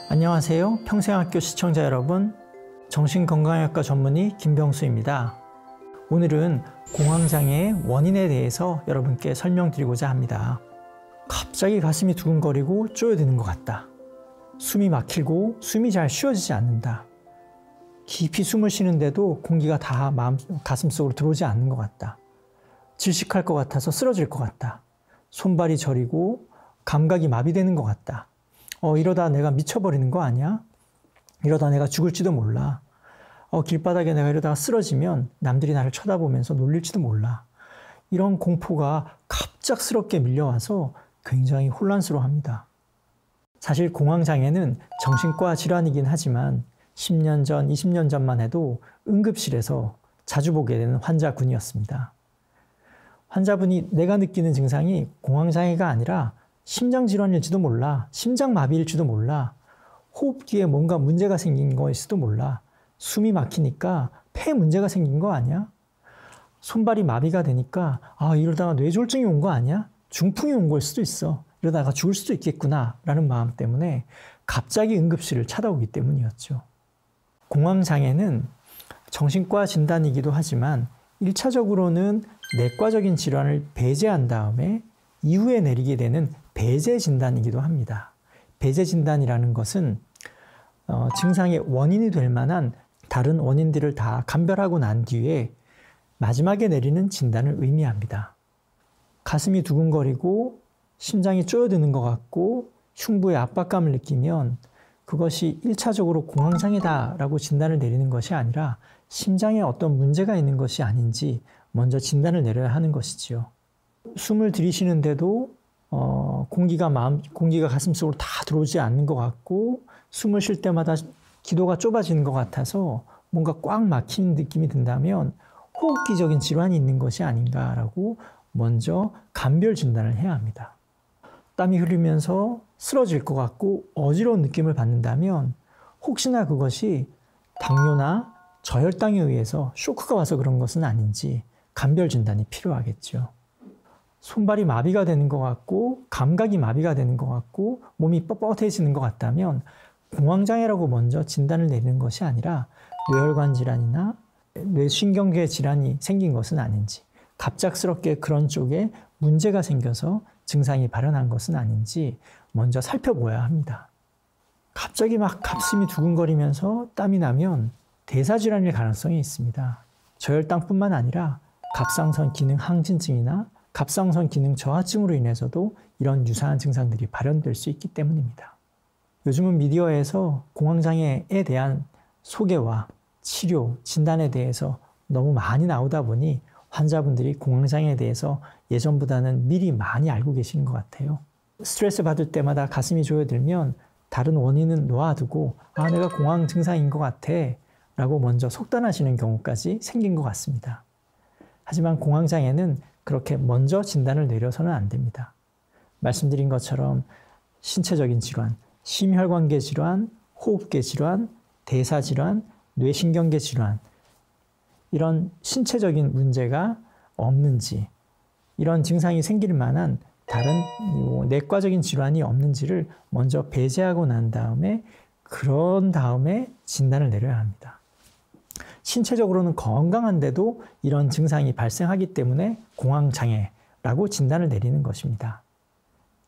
안녕하세요. 평생학교 시청자 여러분, 정신건강의학과 전문의 김병수입니다. 오늘은 공황장애의 원인에 대해서 여러분께 설명드리고자 합니다. 갑자기 가슴이 두근거리고 쪼여드는 것 같다. 숨이 막히고 숨이 잘 쉬어지지 않는다. 깊이 숨을 쉬는데도 공기가 다 가슴속으로 들어오지 않는 것 같다. 질식할 것 같아서 쓰러질 것 같다. 손발이 저리고 감각이 마비되는 것 같다. 이러다 내가 미쳐버리는 거 아니야? 이러다 내가 죽을지도 몰라. 길바닥에 내가 이러다가 쓰러지면 남들이 나를 쳐다보면서 놀릴지도 몰라. 이런 공포가 갑작스럽게 밀려와서 굉장히 혼란스러워합니다. 사실 공황장애는 정신과 질환이긴 하지만 10년 전, 20년 전만 해도 응급실에서 자주 보게 되는 환자군이었습니다. 환자분이 내가 느끼는 증상이 공황장애가 아니라 심장질환일지도 몰라, 심장마비일지도 몰라, 호흡기에 뭔가 문제가 생긴 거일지도 몰라, 숨이 막히니까 폐에 문제가 생긴 거 아니야? 손발이 마비가 되니까 이러다가 뇌졸중이 온 거 아니야? 중풍이 온 걸 수도 있어. 이러다가 죽을 수도 있겠구나 라는 마음 때문에 갑자기 응급실을 찾아오기 때문이었죠. 공황장애는 정신과 진단이기도 하지만 1차적으로는 내과적인 질환을 배제한 다음에 이후에 내리게 되는 배제 진단이기도 합니다. 배제 진단이라는 것은 증상의 원인이 될 만한 다른 원인들을 다 감별하고 난 뒤에 마지막에 내리는 진단을 의미합니다. 가슴이 두근거리고 심장이 쪼여드는 것 같고 흉부에 압박감을 느끼면 그것이 1차적으로 공황장애다라고 진단을 내리는 것이 아니라 심장에 어떤 문제가 있는 것이 아닌지 먼저 진단을 내려야 하는 것이지요. 숨을 들이쉬는데도 공기가 가슴속으로 다 들어오지 않는 것 같고 숨을 쉴 때마다 기도가 좁아지는 것 같아서 뭔가 꽉 막히는 느낌이 든다면 호흡기적인 질환이 있는 것이 아닌가라고 먼저 감별 진단을 해야 합니다. 땀이 흐르면서 쓰러질 것 같고 어지러운 느낌을 받는다면 혹시나 그것이 당뇨나 저혈당에 의해서 쇼크가 와서 그런 것은 아닌지 감별 진단이 필요하겠죠. 손발이 마비가 되는 것 같고 감각이 마비가 되는 것 같고 몸이 뻣뻣해지는 것 같다면 공황장애라고 먼저 진단을 내리는 것이 아니라 뇌혈관 질환이나 뇌신경계 질환이 생긴 것은 아닌지 갑작스럽게 그런 쪽에 문제가 생겨서 증상이 발현한 것은 아닌지 먼저 살펴봐야 합니다. 갑자기 막 가슴이 두근거리면서 땀이 나면 대사질환일 가능성이 있습니다. 저혈당뿐만 아니라 갑상선 기능 항진증이나 갑상선 기능 저하증으로 인해서도 이런 유사한 증상들이 발현될 수 있기 때문입니다. 요즘은 미디어에서 공황장애에 대한 소개와 치료, 진단에 대해서 너무 많이 나오다 보니 환자분들이 공황장애에 대해서 예전보다는 미리 많이 알고 계시는 것 같아요. 스트레스 받을 때마다 가슴이 조여들면 다른 원인은 놓아두고 내가 공황 증상인 것 같아 라고 먼저 속단하시는 경우까지 생긴 것 같습니다. 하지만 공황장애는 그렇게 먼저 진단을 내려서는 안 됩니다. 말씀드린 것처럼 신체적인 질환, 심혈관계 질환, 호흡계 질환, 대사질환, 뇌신경계 질환 이런 신체적인 문제가 없는지 이런 증상이 생길 만한 다른 내과적인 질환이 없는지를 먼저 배제하고 난 다음에 그런 다음에 진단을 내려야 합니다. 신체적으로는 건강한데도 이런 증상이 발생하기 때문에 공황장애라고 진단을 내리는 것입니다.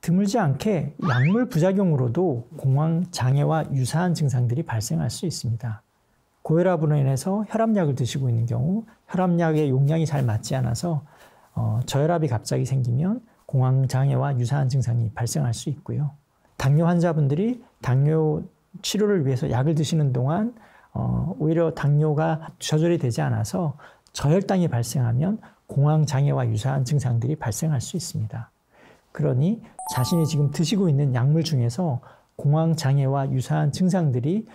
드물지 않게 약물 부작용으로도 공황장애와 유사한 증상들이 발생할 수 있습니다. 고혈압으로 인해서 혈압약을 드시고 있는 경우 혈압약의 용량이 잘 맞지 않아서 저혈압이 갑자기 생기면 공황장애와 유사한 증상이 발생할 수 있고요. 당뇨 환자분들이 당뇨 치료를 위해서 약을 드시는 동안 오히려 당뇨가 조절이 되지 않아서 저혈당이 발생하면 공황장애와 유사한 증상들이 발생할 수 있습니다. 그러니 자신이 지금 드시고 있는 약물 중에서 공황장애와 유사한 증상들이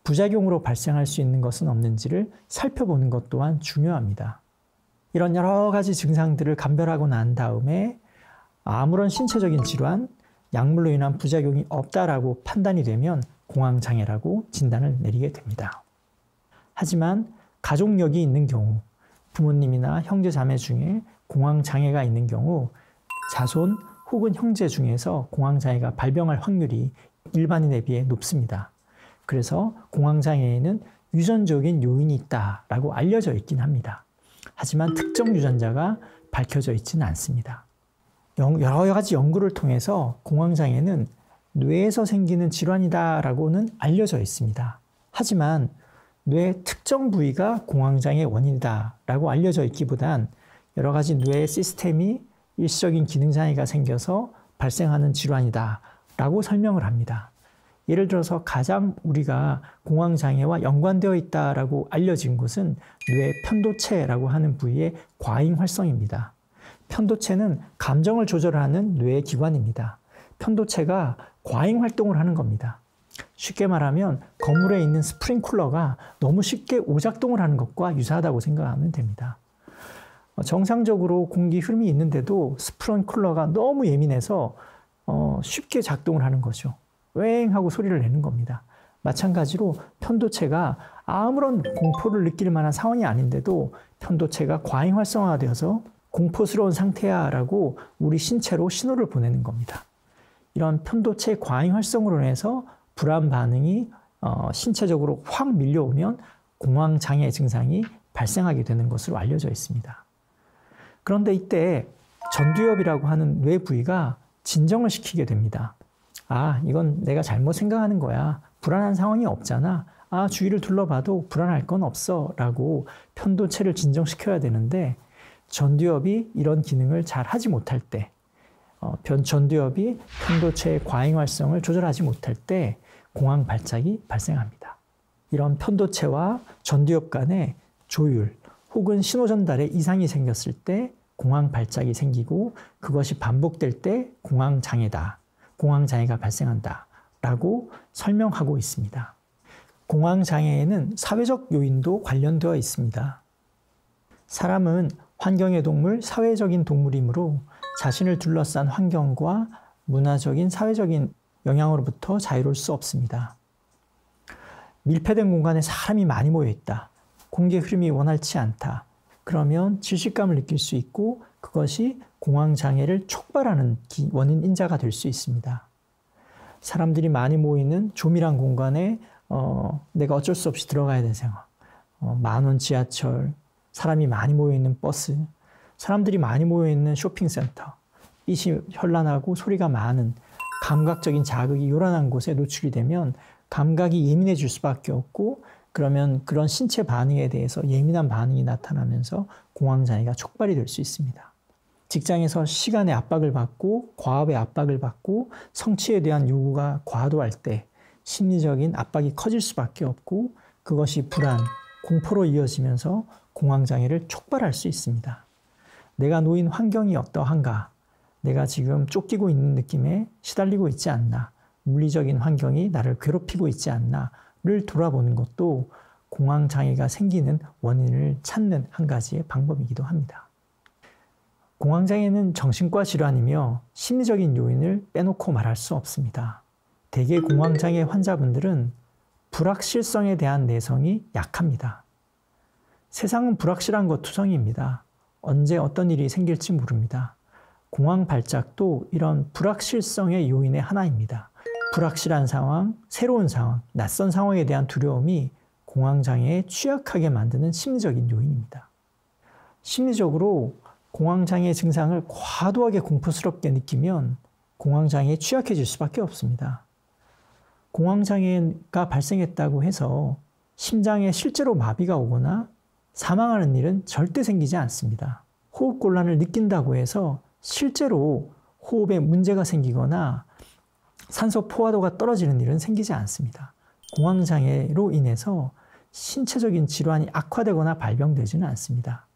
부작용으로 발생할 수 있는 것은 없는지를 살펴보는 것 또한 중요합니다. 이런 여러 가지 증상들을 감별하고 난 다음에 아무런 신체적인 질환, 약물로 인한 부작용이 없다라고 판단이 되면 공황장애라고 진단을 내리게 됩니다. 하지만 가족력이 있는 경우, 부모님이나 형제 자매 중에 공황장애가 있는 경우 자손 혹은 형제 중에서 공황장애가 발병할 확률이 일반인에 비해 높습니다. 그래서 공황장애에는 유전적인 요인이 있다라고 알려져 있긴 합니다. 하지만 특정 유전자가 밝혀져 있지는 않습니다. 여러 가지 연구를 통해서 공황장애는 뇌에서 생기는 질환이다라고는 알려져 있습니다. 하지만 뇌의 특정 부위가 공황장애의 원인이다라고 알려져 있기보단 여러 가지 뇌의 시스템이 일시적인 기능장애가 생겨서 발생하는 질환이다라고 설명을 합니다. 예를 들어서 가장 우리가 공황장애와 연관되어 있다라고 알려진 곳은 뇌 편도체라고 하는 부위의 과잉 활성입니다. 편도체는 감정을 조절하는 뇌의 기관입니다. 편도체가 과잉 활동을 하는 겁니다. 쉽게 말하면 건물에 있는 스프링클러가 너무 쉽게 오작동을 하는 것과 유사하다고 생각하면 됩니다. 정상적으로 공기 흐름이 있는데도 스프링클러가 너무 예민해서 쉽게 작동을 하는 거죠. 웽 하고 소리를 내는 겁니다. 마찬가지로 편도체가 아무런 공포를 느낄 만한 상황이 아닌데도 편도체가 과잉 활성화되어서 공포스러운 상태야 라고 우리 신체로 신호를 보내는 겁니다. 이런 편도체 과잉 활성으로 인해서 불안 반응이 신체적으로 확 밀려오면 공황장애 증상이 발생하게 되는 것으로 알려져 있습니다. 그런데 이때 전두엽이라고 하는 뇌 부위가 진정을 시키게 됩니다. 아, 이건 내가 잘못 생각하는 거야. 불안한 상황이 없잖아. 아, 주위를 둘러봐도 불안할 건 없어. 라고 편도체를 진정시켜야 되는데 전두엽이 이런 기능을 잘 하지 못할 때, 전두엽이 편도체의 과잉 활성을 조절하지 못할 때 공황 발작이 발생합니다. 이런 편도체와 전두엽 간의 조율 혹은 신호 전달에 이상이 생겼을 때 공황 발작이 생기고 그것이 반복될 때 공황장애다. 공황장애가 발생한다. 라고 설명하고 있습니다. 공황장애에는 사회적 요인도 관련되어 있습니다. 사람은 환경의 동물, 사회적인 동물이므로 자신을 둘러싼 환경과 문화적인, 사회적인 영향으로부터 자유로울 수 없습니다. 밀폐된 공간에 사람이 많이 모여 있다. 공기 흐름이 원활치 않다. 그러면 질식감을 느낄 수 있고 그것이 공황장애를 촉발하는 원인 인자가 될 수 있습니다. 사람들이 많이 모이는 조밀한 공간에 내가 어쩔 수 없이 들어가야 되는 상황. 만원 지하철, 사람이 많이 모여있는 버스, 사람들이 많이 모여있는 쇼핑센터, 빛이 현란하고 소리가 많은 감각적인 자극이 요란한 곳에 노출이 되면 감각이 예민해질 수밖에 없고 그러면 그런 신체 반응에 대해서 예민한 반응이 나타나면서 공황장애가 촉발이 될 수 있습니다. 직장에서 시간의 압박을 받고 과업의 압박을 받고 성취에 대한 요구가 과도할 때 심리적인 압박이 커질 수밖에 없고 그것이 불안, 공포로 이어지면서 공황장애를 촉발할 수 있습니다. 내가 놓인 환경이 어떠한가? 내가 지금 쫓기고 있는 느낌에 시달리고 있지 않나? 물리적인 환경이 나를 괴롭히고 있지 않나?를 돌아보는 것도 공황장애가 생기는 원인을 찾는 한 가지의 방법이기도 합니다. 공황장애는 정신과 질환이며 심리적인 요인을 빼놓고 말할 수 없습니다. 대개 공황장애 환자분들은 불확실성에 대한 내성이 약합니다. 세상은 불확실한 것 투성이입니다. 언제 어떤 일이 생길지 모릅니다. 공황 발작도 이런 불확실성의 요인의 하나입니다. 불확실한 상황, 새로운 상황, 낯선 상황에 대한 두려움이 공황장애에 취약하게 만드는 심리적인 요인입니다. 심리적으로 공황장애 증상을 과도하게 공포스럽게 느끼면 공황장애에 취약해질 수밖에 없습니다. 공황장애가 발생했다고 해서 심장에 실제로 마비가 오거나 사망하는 일은 절대 생기지 않습니다. 호흡곤란을 느낀다고 해서 실제로 호흡에 문제가 생기거나 산소 포화도가 떨어지는 일은 생기지 않습니다. 공황장애로 인해서 신체적인 질환이 악화되거나 발병되지는 않습니다.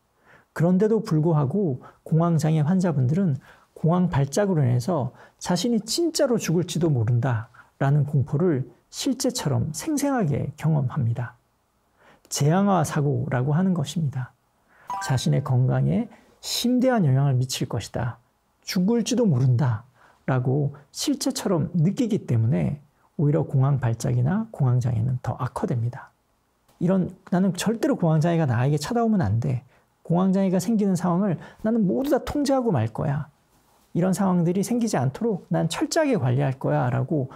그런데도 불구하고 공황장애 환자분들은 공황 발작으로 인해서 자신이 진짜로 죽을지도 모른다라는 공포를 실제처럼 생생하게 경험합니다. 재앙화 사고라고 하는 것입니다. 자신의 건강에 심대한 영향을 미칠 것이다. 죽을지도 모른다. 라고 실제처럼 느끼기 때문에 오히려 공황 발작이나 공황장애는 더 악화됩니다. 나는 절대로 공황장애가 나에게 찾아오면 안 돼. 공황장애가 생기는 상황을 나는 모두 다 통제하고 말 거야. 이런 상황들이 생기지 않도록 난 철저하게 관리할 거야. 라고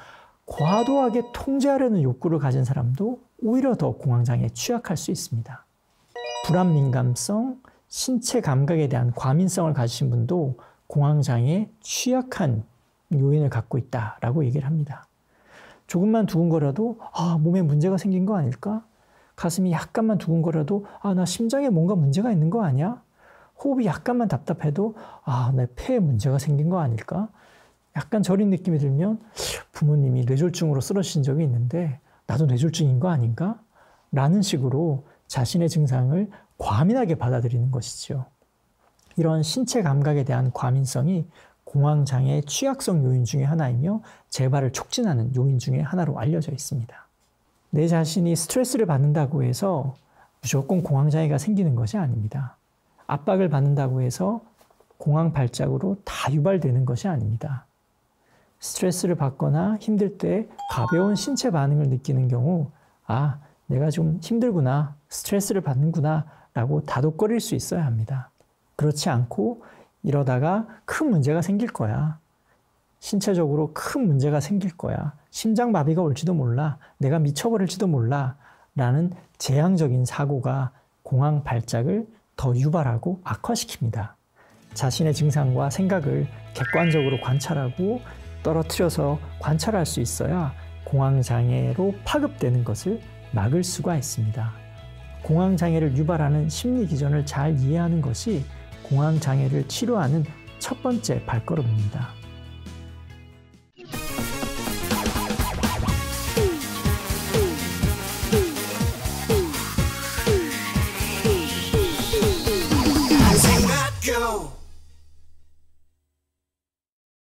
과도하게 통제하려는 욕구를 가진 사람도 오히려 더 공황장애에 취약할 수 있습니다. 불안 민감성, 신체 감각에 대한 과민성을 가지신 분도 공황장애에 취약한 요인을 갖고 있다라고 얘기를 합니다. 조금만 두근거려도 몸에 문제가 생긴 거 아닐까? 가슴이 약간만 두근거려도 나 심장에 뭔가 문제가 있는 거 아니야? 호흡이 약간만 답답해도 내 폐에 문제가 생긴 거 아닐까? 약간 저린 느낌이 들면 부모님이 뇌졸중으로 쓰러지신 적이 있는데 나도 뇌졸중인 거 아닌가? 라는 식으로 자신의 증상을 과민하게 받아들이는 것이죠. 이런 신체 감각에 대한 과민성이 공황장애의 취약성 요인 중에 하나이며 재발을 촉진하는 요인 중에 하나로 알려져 있습니다. 내 자신이 스트레스를 받는다고 해서 무조건 공황장애가 생기는 것이 아닙니다. 압박을 받는다고 해서 공황 발작으로 다 유발되는 것이 아닙니다. 스트레스를 받거나 힘들 때 가벼운 신체 반응을 느끼는 경우 내가 좀 힘들구나, 스트레스를 받는구나 라고 다독거릴 수 있어야 합니다. 그렇지 않고 이러다가 큰 문제가 생길 거야. 신체적으로 큰 문제가 생길 거야. 심장마비가 올지도 몰라. 내가 미쳐버릴지도 몰라. 라는 재앙적인 사고가 공황 발작을 더 유발하고 악화시킵니다. 자신의 증상과 생각을 객관적으로 관찰하고 떨어뜨려서 관찰할 수 있어야 공황장애로 파급되는 것을 막을 수가 있습니다. 공황장애를 유발하는 심리 기전을 잘 이해하는 것이 공황장애를 치료하는 첫 번째 발걸음입니다.